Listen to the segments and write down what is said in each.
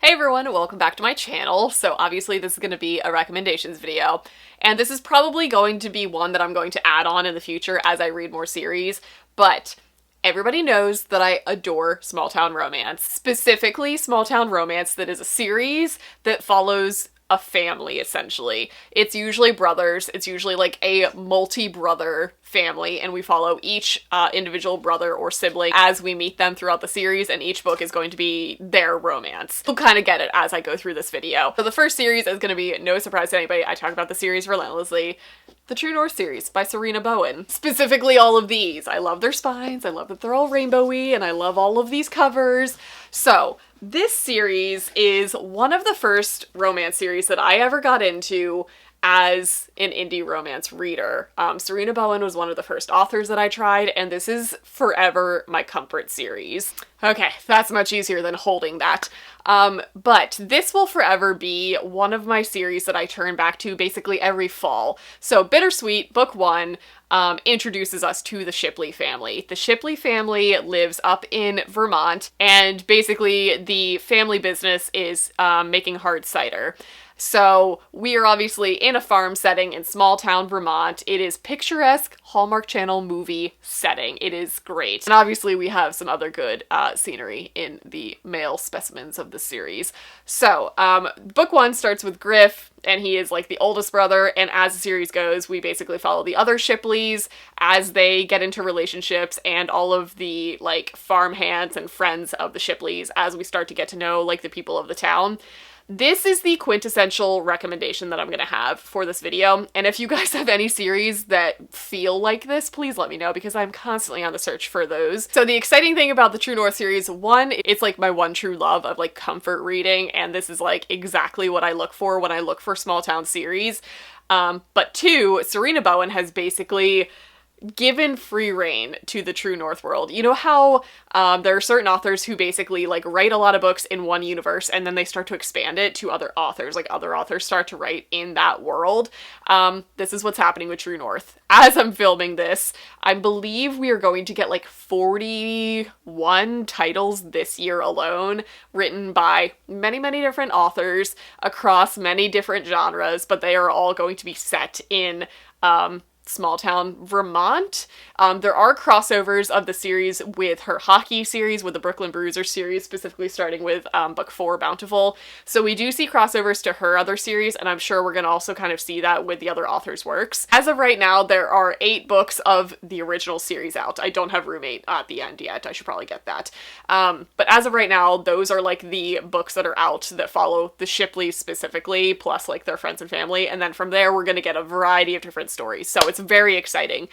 Hey everyone, welcome back to my channel. So obviously this is going to be a recommendations video, and this is probably going to be one that I'm going to add on in the future as I read more series, but everybody knows that I adore small town romance. Specifically small town romance that is a series that follows a family, essentially. It's usually brothers, it's usually like a multi-brother family, and we follow each individual brother or sibling as we meet them throughout the series, and each book is going to be their romance. You'll kind of get it as I go through this video. So the first series is going to be no surprise to anybody. I talk about the series relentlessly. The True North series by Serena Bowen. Specifically all of these. I love their spines, I love that they're all rainbowy, and I love all of these covers. So this series is one of the first romance series that I ever got into as an indie romance reader. Serena Bowen was one of the first authors that I tried, and this is forever my comfort series. Okay, that's much easier than holding that. But this will forever be one of my series that I turn back to basically every fall. So Bittersweet, book one, introduces us to the Shipley family. The Shipley family lives up in Vermont, and basically the family business is making hard cider. So we are obviously in a farm setting in small town Vermont. It is picturesque Hallmark Channel movie setting. It is great. And obviously we have some other good scenery in the male specimens of the series. So book one starts with Griff, and he is like the oldest brother, and as the series goes, we basically follow the other Shipleys as they get into relationships, and all of the like farm hands and friends of the Shipleys as we start to get to know like the people of the town. This is the quintessential recommendation that I'm gonna have for this video, and if you guys have any series that feel like this, please let me know, because I'm constantly on the search for those. So the exciting thing about the True North series, one, it's like my one true love of like comfort reading, and this is like exactly what I look for when I look for small town series. But two, Serena Bowen has basically given free reign to the True North world. You know how there are certain authors who basically like write a lot of books in one universe and then they start to expand it to other authors, like other authors start to write in that world. This is what's happening with True North. As I'm filming this, I believe we are going to get like 41 titles this year alone, written by many, many different authors across many different genres, but they are all going to be set in small town Vermont. There are crossovers of the series with her hockey series, with the Brooklyn Bruiser series, specifically starting with book 4, Bountiful. So we do see crossovers to her other series, and I'm sure we're going to also kind of see that with the other authors' works. As of right now, there are 8 books of the original series out. I don't have Roommate at the end yet. I should probably get that. But as of right now, those are like the books that are out that follow the Shipleys specifically, plus like their friends and family. And then from there, we're going to get a variety of different stories. So it's very exciting.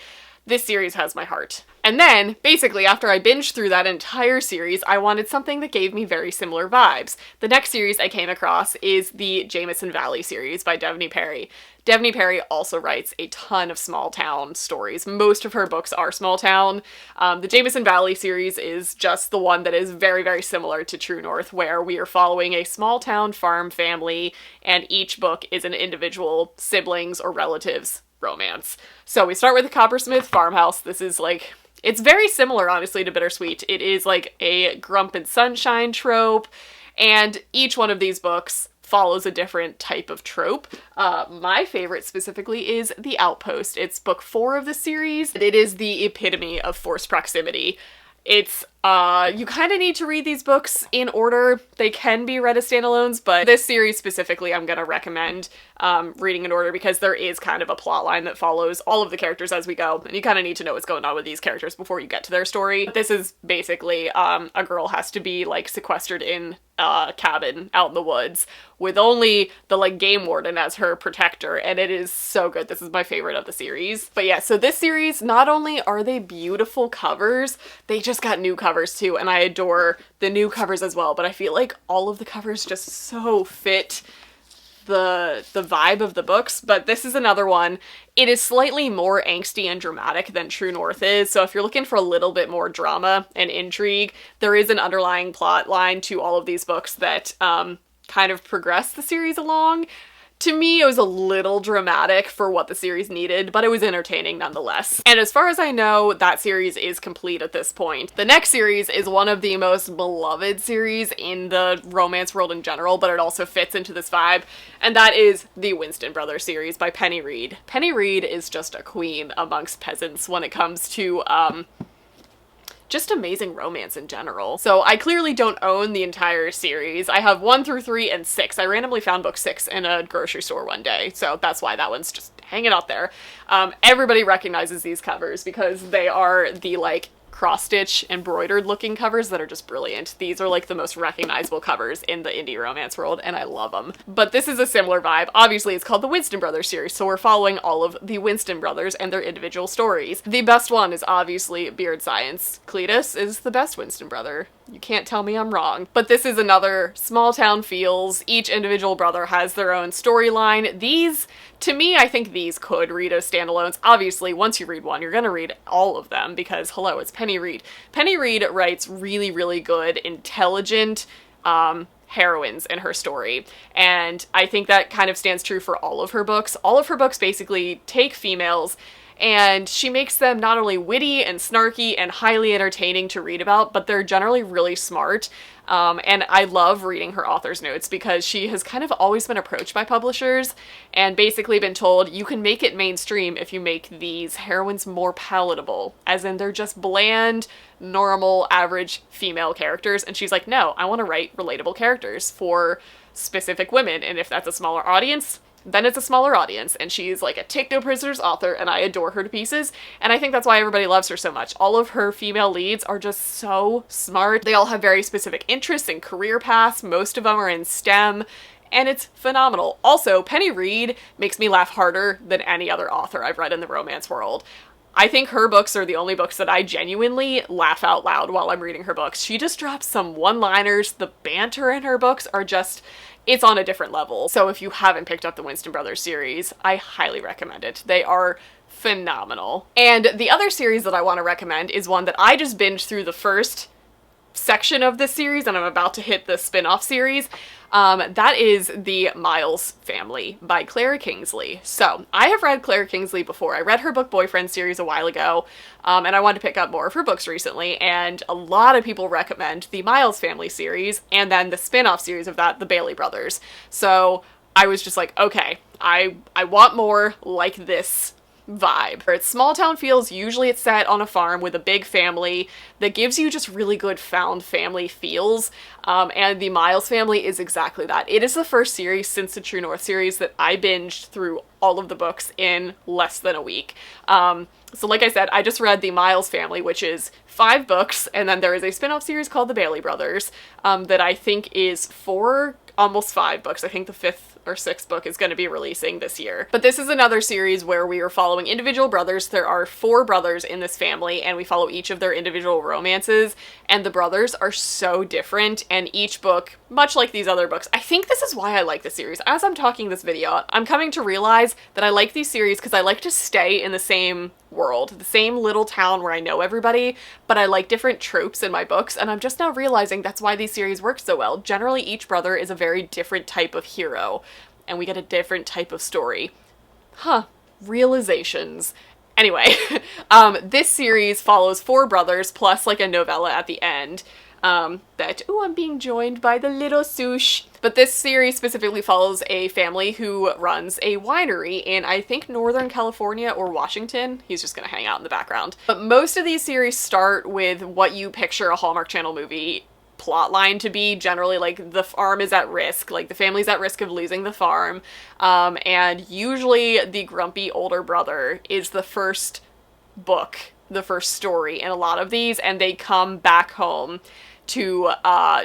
This series has my heart. And then, basically, after I binged through that entire series, I wanted something that gave me very similar vibes. The next series I came across is the Jamison Valley series by Devney Perry. Devney Perry also writes a ton of small town stories. Most of her books are small town. The Jamison Valley series is just the one that is very, very similar to True North, where we are following a small town farm family, and each book is an individual siblings or relatives romance. So we start with the Coppersmith farmhouse. This is like, it's very similar, honestly, to Bittersweet. It is like a Grump and Sunshine trope, and each one of these books follows a different type of trope. My favorite specifically is The Outpost. It's book 4 of the series. It is the epitome of forced proximity. It's, you kind of need to read these books in order. They can be read as standalones, but this series specifically I'm going to recommend reading in order, because there is kind of a plot line that follows all of the characters as we go, and you kind of need to know what's going on with these characters before you get to their story. But this is basically a girl has to be like sequestered in a cabin out in the woods with only the like game warden as her protector, and it is so good. This is my favorite of the series. But yeah, so this series, not only are they beautiful covers, they just got new covers too, and I adore the new covers as well, but I feel like all of the covers just so fit the vibe of the books. But this is another one. It is slightly more angsty and dramatic than True North is, so if you're looking for a little bit more drama and intrigue, there is an underlying plot line to all of these books that kind of progress the series along. To me, it was a little dramatic for what the series needed, but it was entertaining nonetheless. And as far as I know, that series is complete at this point. The next series is one of the most beloved series in the romance world in general, but it also fits into this vibe, and that is the Winston Brothers series by Penny Reid. Penny Reid is just a queen amongst peasants when it comes to, just amazing romance in general. So I clearly don't own the entire series. I have 1 through 3 and 6. I randomly found book 6 in a grocery store one day, so that's why that one's just hanging out there. Everybody recognizes these covers because they are the, like, cross-stitch embroidered looking covers that are just brilliant. These are like the most recognizable covers in the indie romance world, and I love them. But this is a similar vibe. Obviously, it's called the Winston Brothers series, so we're following all of the Winston brothers and their individual stories. The best one is obviously Beard Science. Cletus is the best Winston brother. You can't tell me I'm wrong. But this is another small town feels. Each individual brother has their own storyline. These, to me, I think these could read as standalones. Obviously, once you read one, you're gonna read all of them because, hello, it's Penny Reid. Penny Reid writes really, really good, intelligent, heroines in her story. And I think that kind of stands true for all of her books. All of her books basically take females and she makes them not only witty and snarky and highly entertaining to read about, but they're generally really smart. And I love reading her author's notes because she has kind of always been approached by publishers and basically been told, you can make it mainstream if you make these heroines more palatable, as in they're just bland, normal, average female characters. And she's like, no, I want to write relatable characters for specific women. And if that's a smaller audience, then it's a smaller audience, and she's like a take no prisoners author, and I adore her to pieces, and I think that's why everybody loves her so much. All of her female leads are just so smart. They all have very specific interests and career paths. Most of them are in STEM, and it's phenomenal. Also, Penny Reid makes me laugh harder than any other author I've read in the romance world. I think her books are the only books that I genuinely laugh out loud while I'm reading her books. She just drops some one-liners. The banter in her books are just, it's on a different level. So if you haven't picked up the Winston Brothers series, I highly recommend it. They are phenomenal. And the other series that I want to recommend is one that I just binged through the first section of this series, and I'm about to hit the spin-off series. That is the Miles Family by Clara Kingsley. So I have read Clara Kingsley before. I read her book Boyfriend series a while ago, and I wanted to pick up more of her books recently, and a lot of people recommend the Miles Family series and then the spin-off series of that, the Bailey Brothers. So I was just like, okay, I want more like this vibe. It's small town feels. Usually it's set on a farm with a big family that gives you just really good found family feels, and the Miles Family is exactly that. It is the first series since the True North series that I binged through all of the books in less than a week. So like I said, I just read the Miles Family, which is 5 books, and then there is a spin-off series called the Bailey Brothers that I think is 4, almost 5 books. I think the 5th or 6th book is going to be releasing this year. But this is another series where we are following individual brothers. There are 4 brothers in this family, and we follow each of their individual romances, and the brothers are so different, and each book, much like these other books, I think this is why I like the series. As I'm talking this video, I'm coming to realize that I like these series because I like to stay in the same world, the same little town where I know everybody, but I like different tropes in my books, and I'm just now realizing that's why these series work so well. Generally, each brother is a very different type of hero, and we get a different type of story. Realizations. Anyway, this series follows 4 brothers plus like a novella at the end. I'm being joined by the little Sush. But this series specifically follows a family who runs a winery in, I think, Northern California or Washington. He's just gonna hang out in the background. But most of these series start with what you picture a Hallmark Channel movie plot line to be. Generally, like, the farm is at risk, like the family's at risk of losing the farm, and usually the grumpy older brother is the first book, the first story in a lot of these, and they come back home to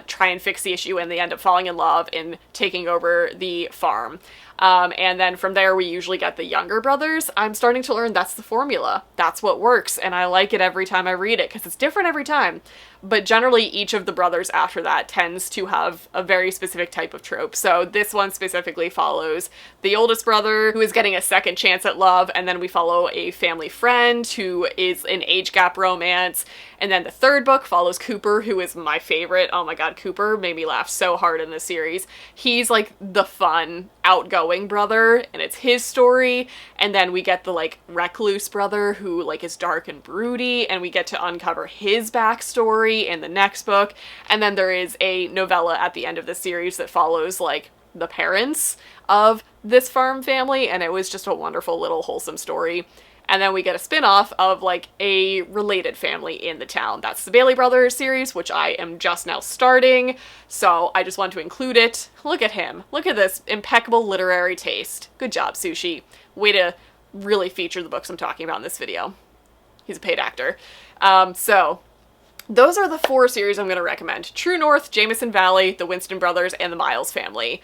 try and fix the issue, and they end up falling in love and taking over the farm. And then from there, we usually get the younger brothers. I'm starting to learn that's the formula. That's what works, and I like it every time I read it because it's different every time. but generally each of the brothers after that tends to have a very specific type of trope. So this one specifically follows the oldest brother who is getting a second chance at love, and then we follow a family friend who is an age gap romance, and then the third book follows Cooper, who is my favorite. Oh my god, Cooper made me laugh so hard in this series. He's like the fun, outgoing brother, and it's his story. And then we get the like recluse brother who like is dark and broody, and we get to uncover his backstory in the next book. And then there is a novella at the end of the series that follows like the parents of this farm family, and it was just a wonderful little wholesome story. And then we get a spin-off of like a related family in the town. That's the Bailey Brothers series, which I am just now starting. So I just want to include it. Look at him. Look at this impeccable literary taste. Good job, Sushi. Way to really feature the books I'm talking about in this video. He's a paid actor. So those are the 4 series I'm going to recommend. True North, Jamison Valley, the Winston Brothers, and the Miles family.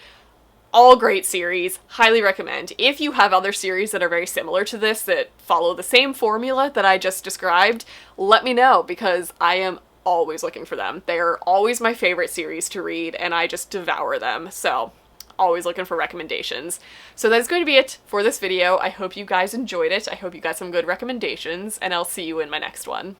All great series, highly recommend. If you have other series that are very similar to this that follow the same formula that I just described, let me know, because I am always looking for them. They are always my favorite series to read, and I just devour them, so always looking for recommendations. So that is going to be it for this video. I hope you guys enjoyed it. I hope you got some good recommendations, and I'll see you in my next one.